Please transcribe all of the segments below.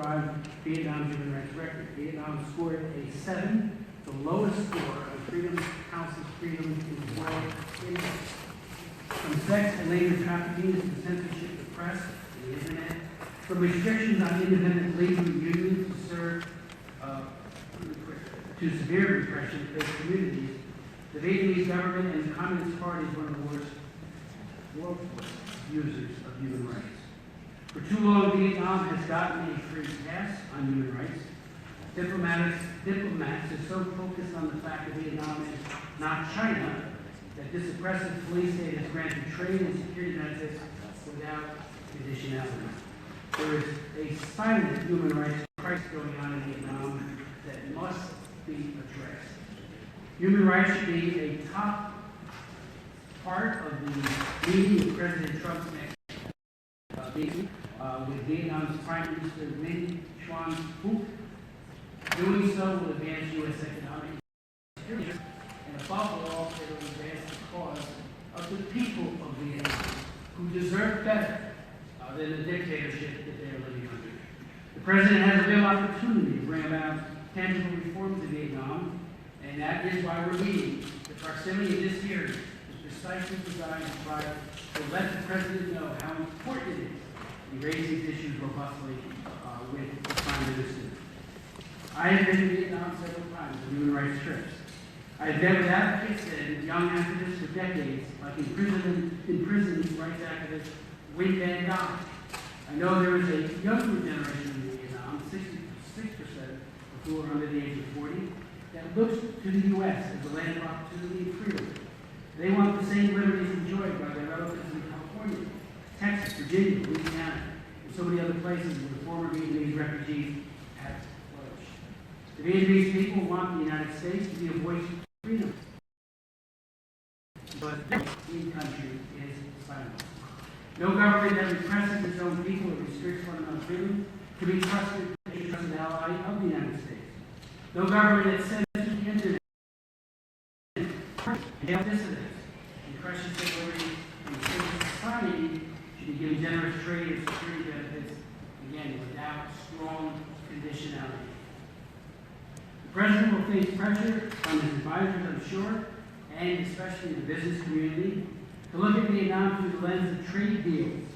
describe Vietnam's human rights record. Vietnam scored a 7, the lowest score of Freedom Council's Freedom in the World Index. From sex and labor trafficking to censorship of the press and the internet, from restrictions on independent labor unions to severe repression of faith communities, the Vietnamese government and the Communist Party is one of the worst users of human rights. For too long, Vietnam has gotten a free pass on human rights. Diplomats are so focused on the fact that Vietnam is not China that this oppressive police state has granted trade and security benefits without conditionality. There is a silent human rights crisis going on in Vietnam that must be addressed. Human rights should be a top part of the meeting with President Trump's next meeting with Vietnam's Prime Minister Minh Phuc. Doing so will advance U.S. economic security, and above all, it will advance the cause of the people of Vietnam, who deserve better than the dictatorship that they are living under. The President has a real opportunity to bring about tangible reforms in Vietnam, and that is why we're meeting. The proximity of this hearing is precisely designed to try to let the President know how important it is he raise these issues robustly with the Prime Minister. I have been to Vietnam several times on human rights trips. I have met with advocates and young activists for decades, like imprisoned rights activist Nguyen Van Dong. I know there is a younger generation in Vietnam, 66% of who are under the age of 40, that looks to the U.S. as a land of opportunity and freedom. They want the same liberties enjoyed by their relatives in California, Texas, Virginia, Louisiana, and so many other places where the former Vietnamese refugees have flourished. The Vietnamese people want the United States to be a voice of freedom. But the country is silent. No government that represses its own people or restricts fundamental freedom can be trusted as a trusted ally of the United States. No government that censors the internet, jails dissidents, and crushes civil liberties in civil society should be given generous trade or security benefits, again, without strong conditionality. The President will face pressure from his advisors, I'm sure, and especially the business community, to look at Vietnam through the lens of trade deals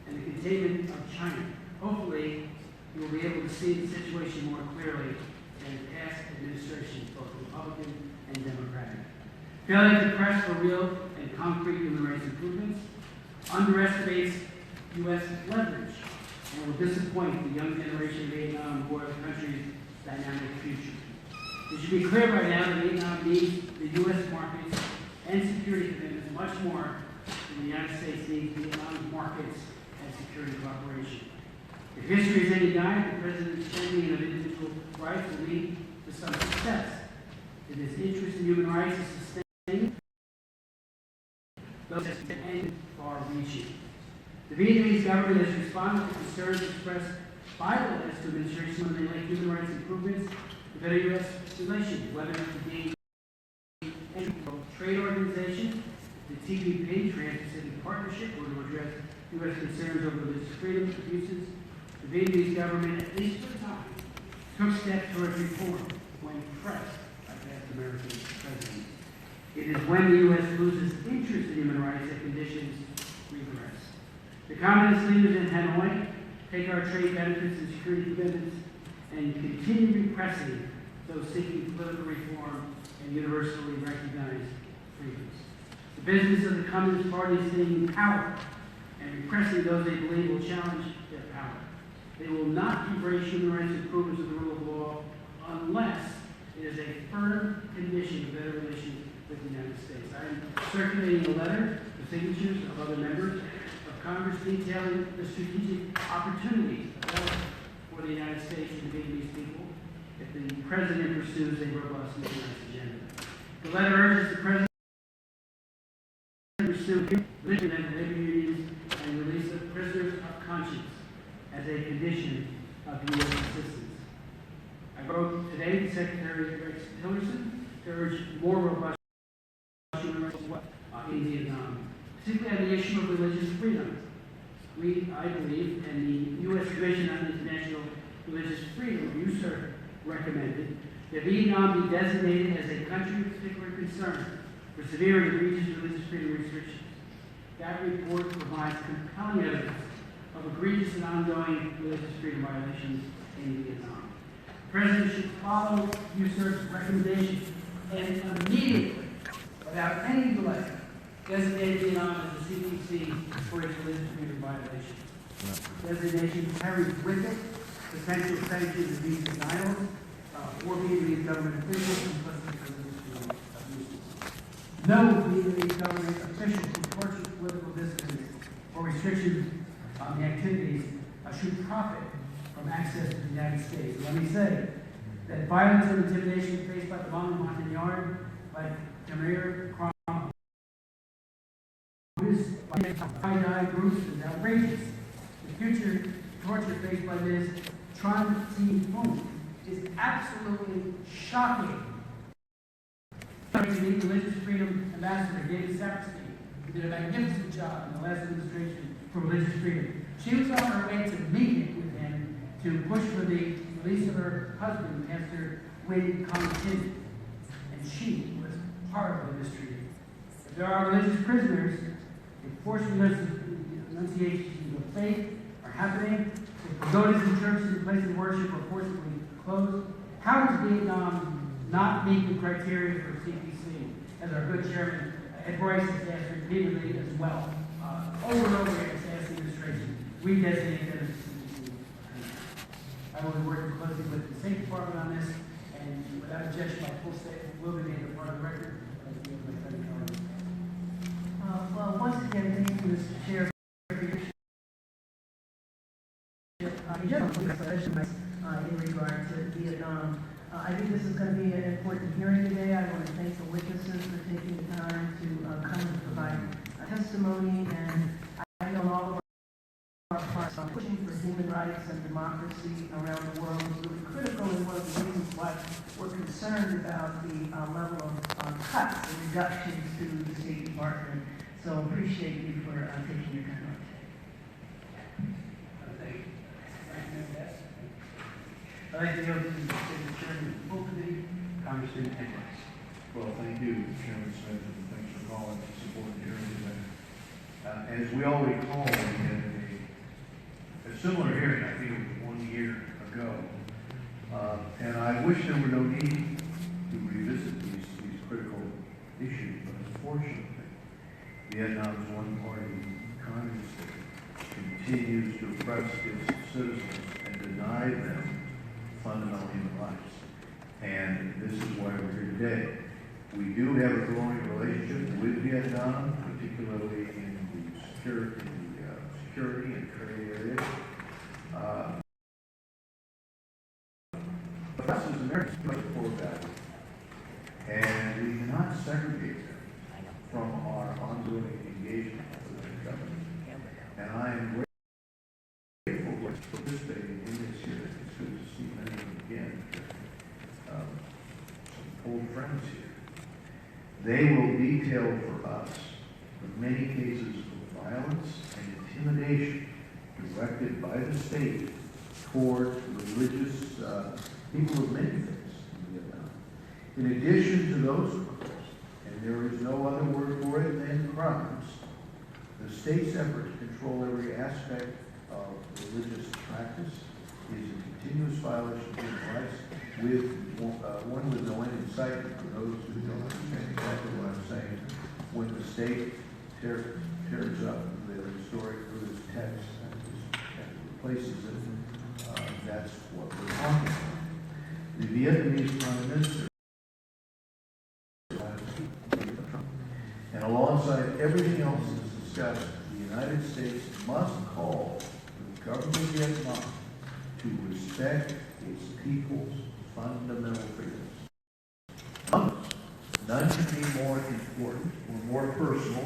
and the containment of China. Hopefully, he will be able to see the situation more clearly than past administrations, both Republican and Democratic. Failure to press for real and concrete human rights improvements underestimates U.S. leverage and will disappoint the young generation of Vietnam who are the country's dynamic future. It should be clear by now that Vietnam needs the U.S. markets and security commitments much more than the United States needs Vietnam's markets and security cooperation. If history is any guide, the President's championing of individual rights will lead to some success. It is interest in human rights is sustained, those and far-reaching. The Vietnamese government has responded to concerns expressed by the last two administrations when they link human rights improvements to better U.S. relations, whether it be a trade organization, the TPP, Trans-Pacific Partnership, or to address U.S. concerns over religious freedom abuses. The Vietnamese government, at least for a time, took steps towards reform when pressed by past American presidents. It is when the U.S. loses interest in human rights that conditions regress. The communist leaders in Hanoi take our trade benefits and security commitments and continue repressing those seeking political reform and universally recognized freedoms. The business of the Communist Party is taking power and repressing those they believe will challenge their power. They will not embrace human rights improvements of the rule of law unless it is a firm condition of better relations with the United States. I am circulating a letter with signatures of other members of Congress detailing the strategic opportunities available for the United States and the Vietnamese people if the President pursues a robust human rights agenda. The letter urges the President to pursue religion and labor unions and release of prisoners of conscience as a condition of U.S. assistance. I wrote today to Secretary Rex Tillerson to urge more robust human rights in Vietnam, particularly on the issue of religious freedom. I believe, and the U.S. Commission on International religious freedom, you, sir, recommended that Vietnam be designated as a country of particular concern for severe and egregious religious freedom restrictions. That report provides compelling evidence of egregious and ongoing religious freedom violations in Vietnam. The President should follow you, sir's recommendation and immediately, without any delay, designate Vietnam as a CUતિC for its religious freedom violations. Designation carries with it potential sanctions and visa denials or Vietnamese government officials complicit in religious freedom abuses. No Vietnamese government official who tortures political dissidents or restrictions on the activities should profit from access to the United States. Let me say that violence and intimidation faced by the Hmong Montagnard, like Khmer Krom, by groups is outrageous. The future torture faced by Ms. Tran Thi Phuong is absolutely shocking. The Religious Freedom Ambassador, David Saperstein, who did a magnificent job in the last administration for religious freedom. She was on her way to meet with him to push for the release of her husband, Pastor Win Kong Tin, and she was horribly mistreated. If there are religious prisoners, if forced renunciations of faith are happening, if pagodas and churches and places of worship are forcibly closed, how does Vietnam not meet the criteria for CUતિC, as our good chairman Ed Bryce has asked repeatedly as well, over and over again, has asked the administration, we designate them as CUતિC. I will be working closely with the State Department on this, and without objection, my full statement will be made a part of the record. Well, once again, thank you, Mr. Chair, for your in regard to Vietnam. I think this is going to be an important hearing today. I want to thank the witnesses for taking the time to come and provide testimony. And I know all of our parts on pushing for human rights and democracy around the world is really critical, and one of the reasons why we're concerned about the level of cuts and reductions to the State Department. So appreciate you for taking your time out today. I'd like to go to the Chairman of the Full Committee, Congressman Ed Bryce. Well, thank you, Chairman Smith, and thanks for calling to support the hearing today. As we all recall, we had a similar hearing, I think it was 1 year ago, and I wish there were no need to revisit these critical issues, but unfortunately, Vietnam's one-party communist state continues to oppress its citizens and deny them fundamental human rights. And this is why we're here today. We do have a growing relationship with Vietnam, particularly in the security and trade areas. But us as Americans must support that. And we cannot segregate them from our ongoing engagement with the government. And I am grateful for participating in this hearing. It's good to see many of them again. Some old friends here. They will detail for us the many cases of violence and intimidation directed by the state toward religious people of many faiths in Vietnam. In addition to those crimes, and there is no other word for it than crimes, the state's effort to control every aspect of religious practice is a continuous violation of human rights, with one with no end in sight. For those who don't understand exactly what I'm saying, when the state tears up the historic Buddhist text and replaces it, that's what we're talking about. The Vietnamese Prime Minister, and alongside everything else that's discussed, the United States must call for the government of Vietnam to respect its people's fundamental freedoms. None can be more important or more personal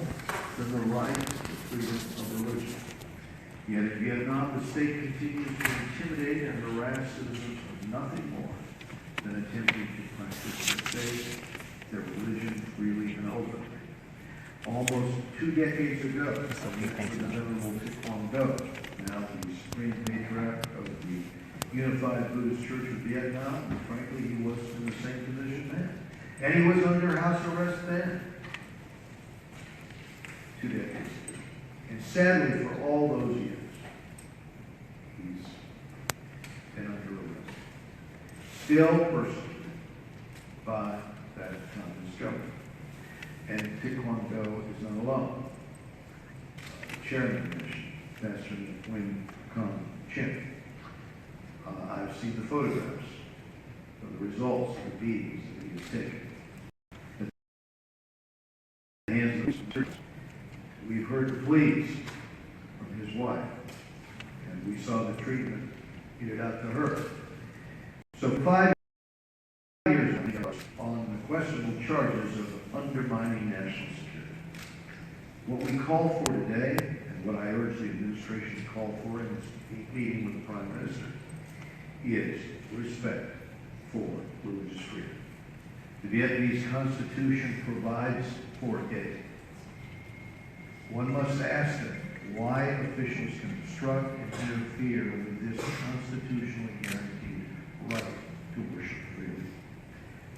than the right to freedom of religion. Yet in Vietnam, the state continues to intimidate and harass citizens of nothing more than attempting to practice their faith, their religion freely and openly. Almost 2 decades ago, the Venerable PHauNG, now the Supreme Patriarch of the Unified Buddhist Church of Vietnam, and frankly, he was in the same position then. And he was under house arrest then. 2 decades. And sadly, for all those years, he's been under arrest. Still persecuted by that communist government. And THIC is not alone. Chairman of the mission, Pastor Chin. I've seen the photographs of the results of the beatings that he has taken. At the hands of some churches. We've heard the pleas from his wife, and we saw the treatment meted out to her. So 5 years on the questionable charges of undermining national security. What we call for today, and what I urge the administration to call for in its meeting with the Prime Minister, is respect for religious freedom. The Vietnamese Constitution provides for it. One must ask them why officials can obstruct and interfere with this constitutionally guaranteed right to worship freely.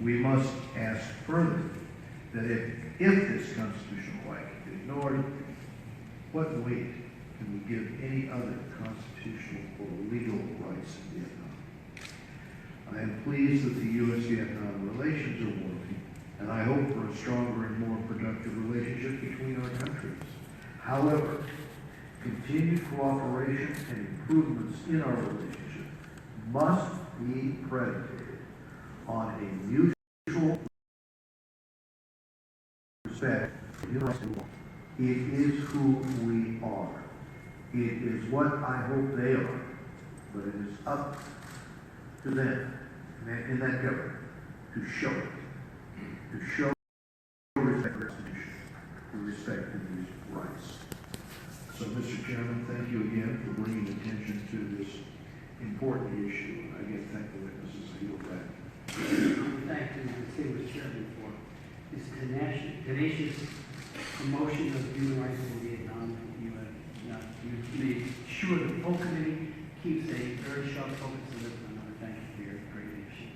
We must ask further that if this constitutional right is ignored, what weight can we give any other constitutional or legal rights in Vietnam? I am pleased that the U.S.-Vietnam relations are working, and I hope for a stronger and more productive relationship between our countries. However, continued cooperation and improvements in our relationship must be predicated on a mutual respect for human rights and law. It is who we are. It is what I hope they are, but it is up to them in that government to show it, to show respect for the Constitution, to respect these rights. So, Mr. Chairman, thank you again for bringing attention to this important issue. I again thank the witnesses. I yield back. Thank the distinguished chairman for his tenacious promotion of human rights in Vietnam. You made sure the full committee keeps a very sharp focus on this. And I thank you for your great leadership.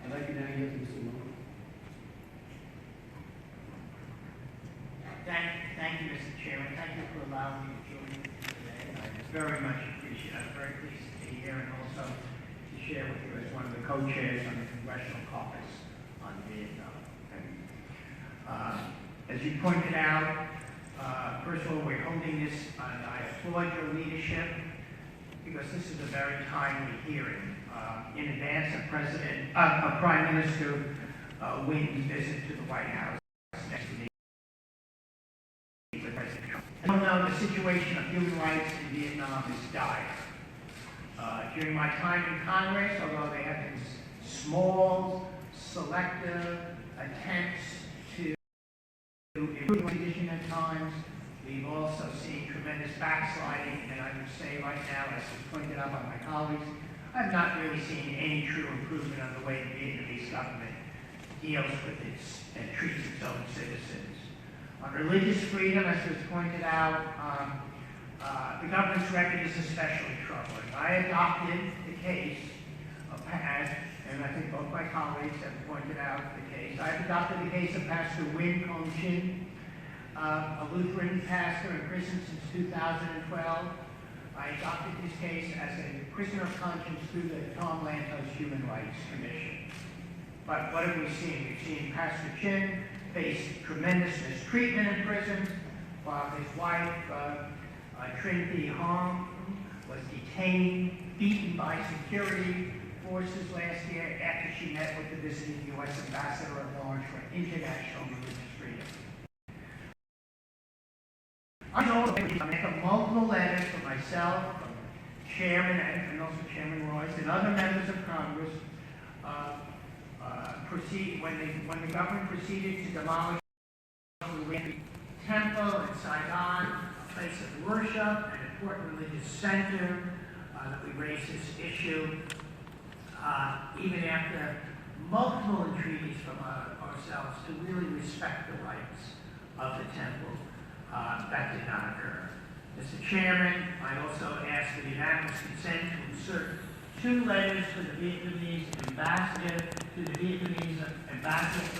I'd like to now yield to Mr. Moore. Thank you, Mr. Chairman. Thank you for allowing me to join you today. I very much appreciate it. I'm very pleased to be here and also to share with you as one of the co-chairs on the Congressional Caucus on Vietnam. As you pointed out, first of all, we're holding this, and I applaud your leadership because this is a very timely hearing in advance of Prime Minister Nguyen's visit to the White House next week. As you know, the situation of human rights in Vietnam is dire. During my time in Congress, although there have been small, selective attempts to improve the condition at times, we've also seen tremendous backsliding, and I would say right now, as was pointed out by my colleagues, I've not really seen any true improvement on the way the Vietnamese government deals with its and treats its own citizens. On religious freedom, as was pointed out, the government's record is especially troubling. I adopted the case of, and I think both my colleagues have pointed out the case. I've adopted the case of Pastor Chin, a Lutheran pastor in prison since 2012. I adopted his case as a prisoner of conscience through the Tom Lantos Human Rights Commission. But what have we seen? We've seen Pastor Chin face tremendous mistreatment in prison, while his wife, Trinity Hong, was detained, beaten by security forces last year after she met with the visiting U.S. Ambassador at large for international religious freedom. I make multiple letters for myself, from Chairman and also Chairman Royce and other members of Congress when the government proceeded to demolish the temple in Saigon, a place of worship, an important religious center, that we raised this issue, even after multiple entreaties from ourselves to really respect the rights of the temple. That did not occur. Mr. Chairman, I also ask for the unanimous consent to insert 2 letters to the Vietnamese ambassador,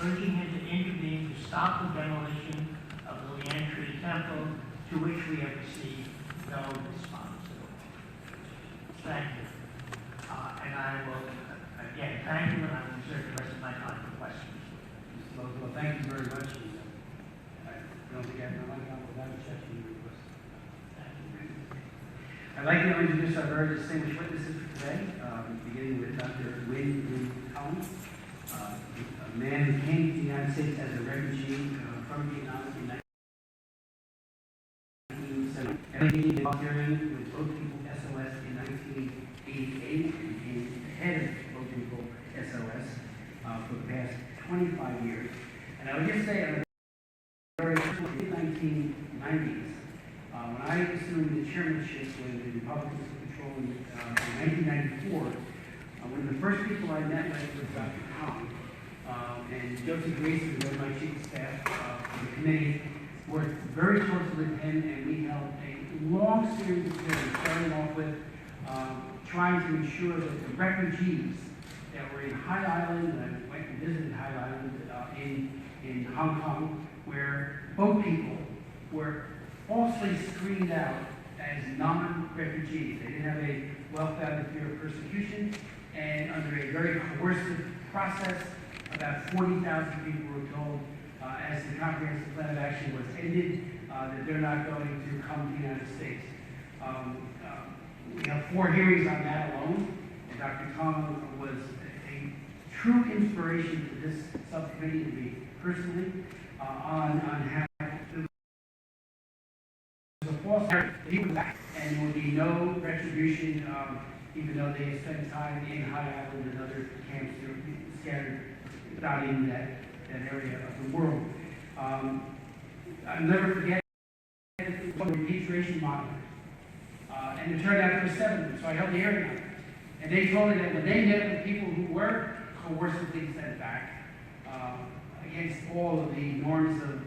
urging him to intervene to stop the demolition of the Lian Tree Temple, to which we have received no response. Thank you. And I will, again, thank you, and I will reserve the rest of my time for questions. Mr. Lozo, thank you very much. I don't think I have my time without checking your request. I'd like to introduce our very distinguished witnesses for today, beginning with Dr. Win a man who came to the United States as a refugee from Vietnam in 1970. And he did volunteering with Boat People SOS in 1988 and became the head of Boat People SOS for the past 25 years. And I would just say, in the 1990s, when I assumed the chairmanship when the Republicans took control in 1994, one of the first people I met was Dr. PHauNG, and Josie Grace, who was my chief of staff for the committee, worked very closely with him, and we held a long series of hearings, starting off with trying to ensure that the refugees that were in High Island, and I went and visited High Island in Hong Kong, where boat people were falsely screened out as non-refugees. They didn't have a well-founded fear of persecution, and under a very coercive process, about 40,000 people were told, as the comprehensive plan of action was ended, that they're not going to come to the United States. We have 4 hearings on that alone, and Dr. PHauNG was a true inspiration to this subcommittee, to me personally, on how the false he was back, and there would be no retribution, even though they spent time in High Island and other camps scattered not in that area of the world. I'll never forget the repatriation monitors. And it turned out there were 7 of them, so I held the hearing on it. And they told me that when they met with people who were coercively sent back against all of the norms of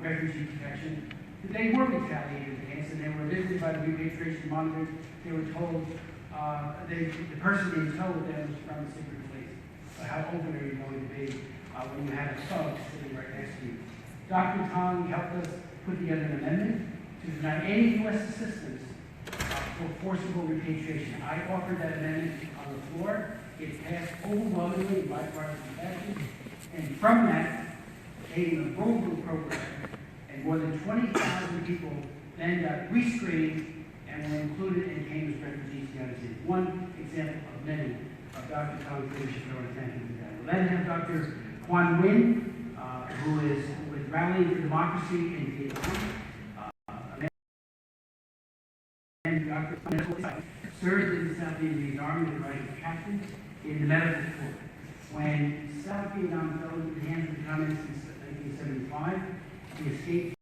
refugee protection, that they were retaliated against, and they were visited by the repatriation monitors. They were told the person in tow with them was from the secret police. So how open are you going to be when you have a thug sitting right next to you? Dr. PHauNG helped us put together an amendment to deny any U.S. assistance for forcible repatriation. I offered that amendment on the floor. It passed overwhelmingly in bipartisan fashion. And from that came the Road program. And more than 20,000 people then got rescreened and were included and came as refugees to the United States. One example of many of Dr. PHauNG's leadership I want to thank you for that. We'll then have Dr. Quan Nguyen, who is with Rallying for Democracy in Vietnam. And Dr. Quan served in the South Vietnamese Army as a captain in the medical corps. When South Vietnam fell into the hands of the communists in 1975, he escaped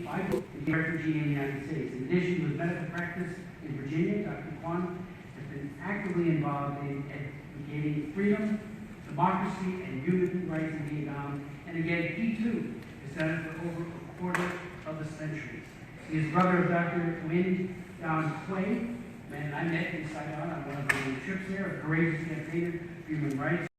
by boat and became a refugee in the United States. In addition to his medical practice in Virginia, Dr. Quan has been actively involved in advocating freedom, democracy, and human rights in Vietnam. And again, he too has done it for over a quarter of a century. He is brother of Dr. Nguyen Quay, man I met in Saigon on one of the trips there, a courageous campaigner for human rights.